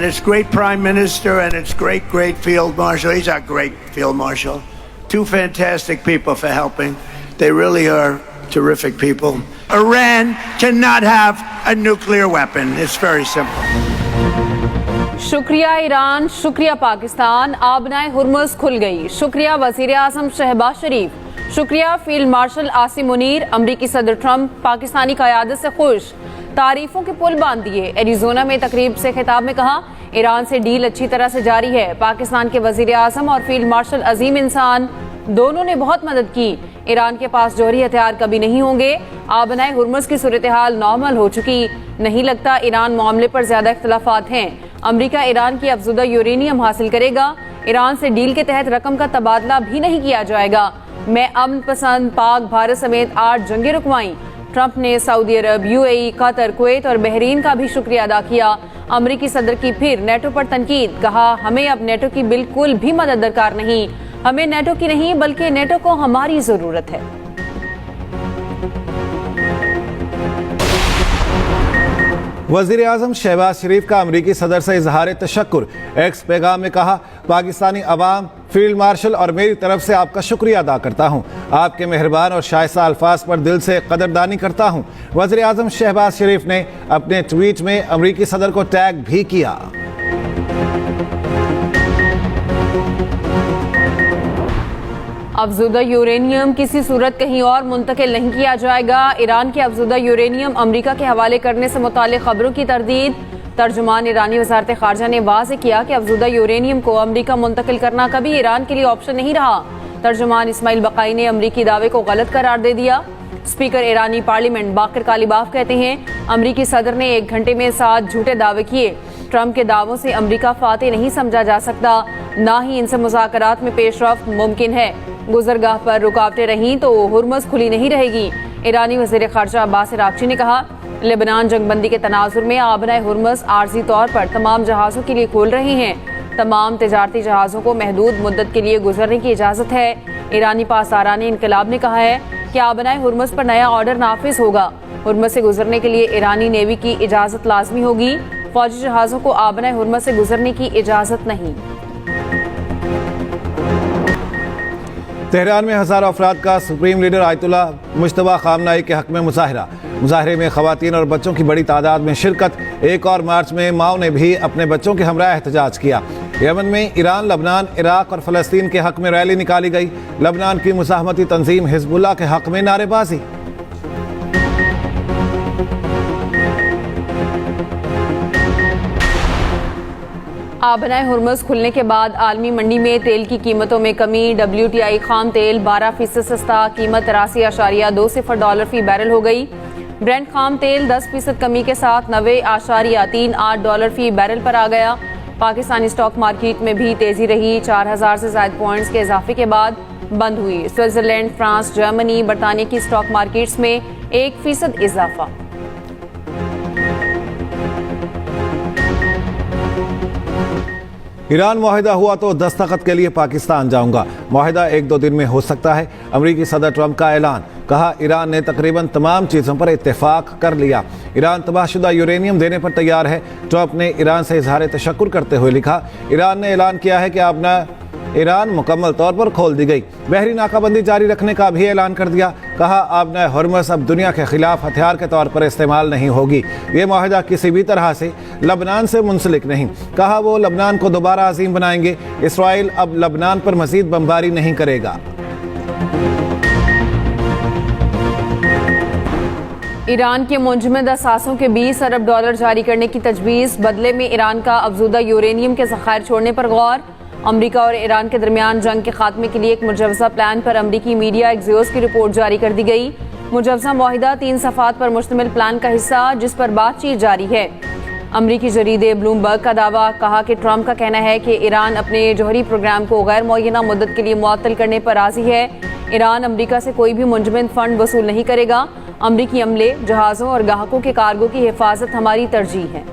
And it's great Prime Minister and it's great Field Marshal. He's our great Field Marshal. Two fantastic people for helping. They really are terrific people. Iran cannot have a nuclear weapon. It's very simple. शुक्रिया Iran, शुक्रिया Pakistan, आबनाए Hormuz खुल गई। शुक्रिया वज़ीर आज़म शहबाज शरीफ, शुक्रिया field marshal Asim Munir. अमरीकी सदर Trump Pakistani क़यादत से खुश, तारीफों के पुल बांध दिए। एरिज़ोना में तकरीब से खिताब में कहा, ईरान से डील अच्छी तरह से जारी है। पाकिस्तान के वज़ीर आज़म और फील्ड मार्शल अजीम इंसान दोनों ने बहुत मदद की। ईरान के पास जौहरी हथियार कभी नहीं होंगे। आबनाए हुर्मुज़ की सूरत हाल नॉर्मल हो चुकी। नहीं लगता ईरान मामले पर ज्यादा इख्तलाफात हैं। अमरीका ईरान की अफजुदा यूरेनियम हासिल करेगा। ईरान से डील के तहत रकम का तबादला भी नहीं किया जाएगा। मैं अमन पसंद पाक भारत समेत 8 जंगें रुकवाई। ट्रंप ने सऊदी अरब, यूएई, कतर, कुवैत और बहरीन का भी शुक्रिया अदा किया। अमरीकी सदर की फिर नेटो पर तनकीद, कहा हमें अब नेटो की बिल्कुल भी मदद दरकार नहीं। हमें नेटो की नहीं बल्कि नेटो को हमारी जरूरत है। वज़ीर आज़म शहबाज शरीफ का अमरीकी सदर से इजहार तशक्कुर। एक्स पैगाम में कहा, पाकिस्तानी अवाम, फील्ड मार्शल और मेरी तरफ से आपका शुक्रिया अदा करता हूँ। आपके मेहरबान और शाइस्ता अल्फाज पर दिल से कदरदानी करता हूँ। वज़ीर आज़म शहबाज शरीफ ने अपने ट्वीट में अमरीकी सदर को टैग भी किया। अफजुदा यूरेनियम किसी सूरत कहीं और मुंतकिल नहीं किया जाएगा। ईरान के अफजुदा यूरेनियम अमरीका के हवाले करने से मुताल्लिक खबरों की तरदीद। तर्जुमान ईरानी वज़ारत ख़ारजा ने वाज़ेह किया कि अफजुदा यूरेनियम को अमरीका मुंतकिल करना कभी ईरान के लिए ऑप्शन नहीं रहा। तर्जुमान इस्माइल बकाई ने अमरीकी दावे को गलत करार दे दिया। स्पीकर ईरानी पार्लियामेंट बाकर कालीबाफ कहते हैं, अमरीकी सदर ने 1 घंटे में 7 झूठे दावे किए। ट्रंप के दावों से अमरीका फातेह नहीं समझा जा सकता, ना ही इनसे मुज़ाकरात में पेशरफ्त मुमकिन है। गुजरगाह पर रुकावटें रहीं तो हुर्मुज़ खुली नहीं रहेगी। ईरानी वज़ीर ख़ारजा अब्बास अराग़ची ने कहा, लेबनान जंगबंदी के तनाजुर में आबनाए हुर्मुज़ आर्जी तौर पर तमाम जहाज़ों के लिए खोल रहे हैं। तमाम तिजारती जहाज़ों को महदूद मुद्दत के लिए गुजरने की इजाज़त है। ईरानी पासदारान इनकलाब ने कहा है कि आबनाए हुर्मुज़ पर नया ऑर्डर नाफिज होगा। हुर्मुज़ से गुजरने के लिए ईरानी नेवी की इजाज़त लाजमी होगी। फौजी जहाज़ों को आबनाए हुर्मुज़ से गुजरने की इजाज़त नहीं। तेहरान में हज़ारों अफराद का सुप्रीम लीडर आयतुल्लाह मुज्तबा ख़ामनाई के हक़ में मुजाहरा। मुजाहरे में ख़वातीन और बच्चों की बड़ी तादाद में शिरकत। एक और मार्च में माओ ने भी अपने बच्चों के हमरा एहतजाज किया। यमन में ईरान, लबनान, इराक और फ़लस्तीन के हक़ में रैली निकाली गई। लबनान की मुज़ाहमती तंजीम हिज़्बुल्लाह के हक़ में नारेबाजी। आबनाए हुर्मुज़ खुलने के बाद आलमी मंडी में तेल की कीमतों में कमी। WTI खाम तेल 12% सस्ता, कीमत $83.20 फी बैरल हो गई। ब्रेंट खाम तेल 10% कमी के साथ $90.38 फी बैरल पर आ गया। पाकिस्तानी स्टॉक मार्केट में भी तेजी रही। 4000 से ज़ायद पॉइंट्स के इजाफे के बाद बंद हुई। स्विट्जरलैंड, फ्रांस, जर्मनी, बरतानिया की स्टॉक मार्केट्स में 1% इजाफा। ईरान मुआहिदा हुआ तो दस्तखत के लिए पाकिस्तान जाऊंगा। मुआहिदा 1-2 दिन में हो सकता है। अमरीकी सदर ट्रंप का ऐलान, कहा ईरान ने तकरीबन तमाम चीज़ों पर इत्तेफाक कर लिया। ईरान तबाहशुदा यूरेनियम देने पर तैयार है। ट्रंप ने ईरान से इजहार तशक्कुर करते हुए लिखा, ईरान ने ऐलान किया है कि अपना ईरान मुकम्मल तौर पर खोल दी गई। बहरी नाकाबंदी जारी रखने का भी ऐलान कर दिया। कहा, आबनाए हुर्मुज़ अब दुनिया के खिलाफ हथियार के तौर पर इस्तेमाल नहीं होगी। ये माहिदा किसी भी तरह से लबनान से मुंसलिक नहीं। कहा, वो लबनान को दोबारा अजीम बनाएंगे। इसराइल अब लबनान पर मजीद बमबारी नहीं करेगा। ईरान के मुंजमद असासों के $20 अरब जारी करने की तजवीज़। बदले में ईरान का अफजुदा यूरेनियम के ज़खायर छोड़ने पर गौर। अमरीका और ईरान के दरमियान जंग के खात्मे के लिए एक मुजव्वज़ा प्लान पर अमरीकी मीडिया एक्सियोस की रिपोर्ट जारी कर दी गई। मुजव्वज़ा मुआहिदा 3 सफ़ात पर मुश्तमिल प्लान का हिस्सा, जिस पर बातचीत जारी है। अमरीकी जरीदे ब्लूमबर्ग का दावा, कहा कि ट्रंप का कहना है कि ईरान अपने जौहरी प्रोग्राम को गैर मुअय्यना मुद्दत के लिए मुअत्तल करने पर राजी है। ईरान अमरीका से कोई भी मुंजमद फंड वसूल नहीं करेगा। अमरीकी अमले, जहाज़ों और ग्राहकों के कार्गो की हिफाजत हमारी तरजीह है।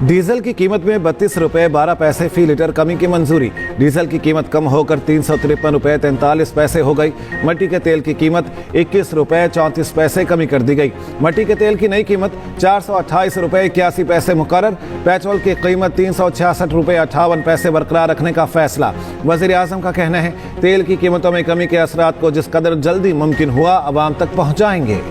डीजल की कीमत में 32 रुपये 12 पैसे फी लीटर कमी की मंजूरी। डीजल की कीमत कम होकर 353 रुपये 43 पैसे हो गई। मट्टी के तेल की कीमत 21 रुपये 34 पैसे कमी कर दी गई। मट्टी के तेल की नई कीमत 428 रुपये 81 पैसे मुकर्रर। पेट्रोल की कीमत 366 रुपये 58 पैसे बरकरार रखने का फैसला। वज़ीर आज़म का कहना है तेल की कीमतों में कमी के असरात को जिस कदर जल्दी मुमकिन हुआ अवाम तक पहुँचाएंगे।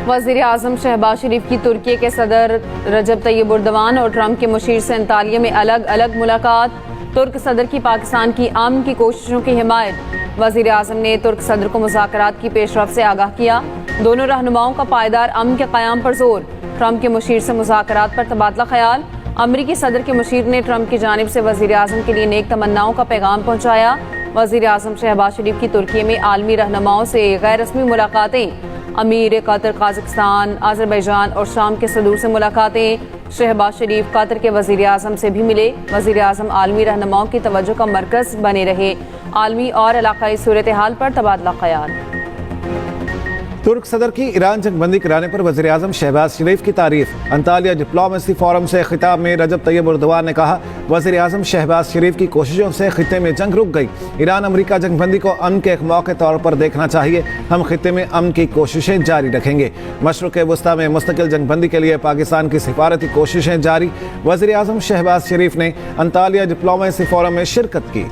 वज़ीर आज़म शहबाज शरीफ की तुर्की के सदर रजब तैयब एर्दोगान और ट्रंप के मुशीर से अंतालिया में अलग अलग मुलाकात। तुर्क सदर की पाकिस्तान की अमन की कोशिशों की हिमायत। वज़ीर आज़म ने तुर्क सदर को मुज़ाकरात की पेशरफ से आगाह किया। दोनों रहनुमाओं का पायदार अमन के क़याम पर जोर। ट्रंप के मुशीर से मुज़ाकरात पर तबादला ख्याल। अमरीकी सदर के मुशीर ने ट्रंप की जानिब से वज़ीर आज़म के लिए नेक तमन्नाओं का पैगाम पहुँचाया। वज़ीर आज़म शहबाज शरीफ की तुर्की में आलमी रहनुमाओं से गैर रस्मी मुलाकातें। अमीर कतर काज़ाकिस्तान, अज़रबैजान और शाम के सदूर से मुलाकातें। शहबाज शरीफ कतर के वज़ीर आज़म से भी मिले। वज़ीर आज़म आलमी रहनुमाओं की तवज्जो का मरकज़ बने रहे। आलमी और इलाक़ाई सूरत हाल पर तबादला ख्याल। तुर्क सदर की ईरान जंगबंदी कराने पर वज़ीर आज़म शहबाज शरीफ की तारीफ। अंतालिया डिप्लोमेसी फोरम से खिताब में रजब तैयब एर्दोगान ने कहा वज़ीर आज़म शहबाज शरीफ की कोशिशों से खित्ते में जंग रुक गई। ईरान अमरीका जंगबंदी को अमन के एक मौके तौर पर देखना चाहिए। हम खित्ते में अमन की कोशिशें जारी रखेंगे। मशरक़ वस्ता में मुस्तकिल जंगबंदी के लिए पाकिस्तान की सिफारती कोशिशें जारी। वज़ीर आज़म शहबाज शरीफ ने अंतालिया डिप्लोमेसी फोरम में शिरकत की।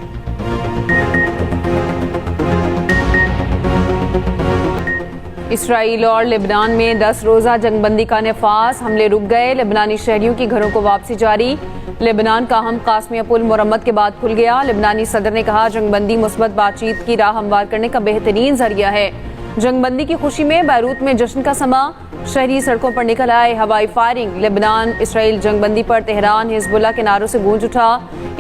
इसराइल और लेबनान में 10 रोज़ा जंगबंदी का नफाज। हमले रुक गए। लेबनानी शहरियों की घरों को वापसी जारी। लेबनान का हम कासमिया पुल मुरम्मत के बाद खुल गया। लेबनानी सदर ने कहा जंगबंदी मुस्बत बातचीत की राह हमवार करने का बेहतरीन जरिया है। जंगबंदी की खुशी में बैरूत में जश्न का समा। शहरी सड़कों पर निकल आए। हवाई फायरिंग। लेबनान इसराइल जंगबंदी पर तेहरान हिजबुल्लाह के नारों से गूंज उठा।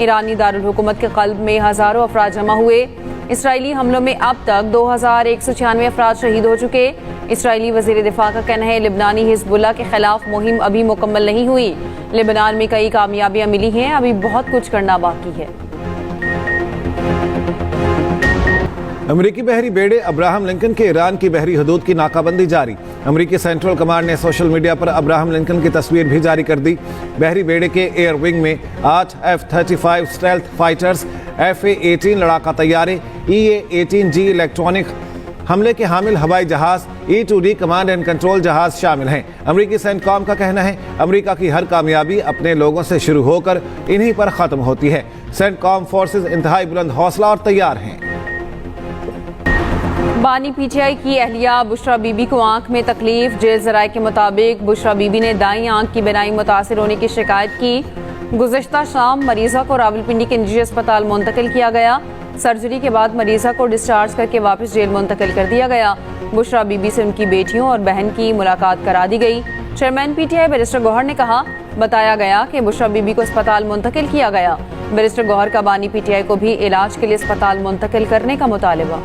ईरानी दारुल हुकूमत के क़ल्ब में हज़ारों अफराद जमा हुए। इसराइली हमलों में अब तक 2196 अफराद शहीद हो चुके। इसराइली वज़ीर दिफा का कहना है लेबनानी हिजबुल्लाह के खिलाफ मुहिम अभी मुकम्मल नहीं हुई। लेबनान में कई कामयाबियां मिली हैं, अभी बहुत कुछ करना बाकी है। अमरीकी बहरी बेड़े अब्राहम लिंकन के ईरान की बहरी हदूद की नाकाबंदी जारी। अमरीकी सेंट्रल कमांड ने सोशल मीडिया पर अब्राहम लिंकन की तस्वीर भी जारी कर दी। बहरी बेड़े के एयर विंग में 8 F-35 स्टेल्थ फाइटर्स, FA-18 लड़ाका तैयारे, EA-18G इलेक्ट्रॉनिक हमले के हामिल हवाई जहाज, E-2D कमांड एंड कंट्रोल जहाज शामिल हैं। अमरीकी सेंटकॉम का कहना है अमरीका की हर कामयाबी अपने लोगों से शुरू होकर इन्हीं पर खत्म होती है। सेंटकॉम फोर्सेज इंतहाई बुलंद हौसला और तैयार हैं। बानी पीटीआई की अहलिया बुशरा बीबी को आंख में तकलीफ। जेल जराये के मुताबिक बुशरा बीबी ने दाई आंख की बिनाई मुतासिर होने की शिकायत की। गुज़िश्ता शाम मरीजा को रावलपिंडी के निजी अस्पताल मुंतकिल किया गया। सर्जरी के बाद मरीजा को डिस्चार्ज करके वापस जेल मुंतकिल कर दिया गया। बुशरा बीबी से उनकी बेटियों और बहन की मुलाकात करा दी गई। चेयरमैन पीटीआई बैरिस्टर गौहर ने कहा बताया गया कि बुशरा बीबी को अस्पताल मुंतकिल किया गया। बैरिस्टर गौहर का बानी पीटीआई को भी इलाज के लिए अस्पताल मुंतकिल करने का मुतालबा।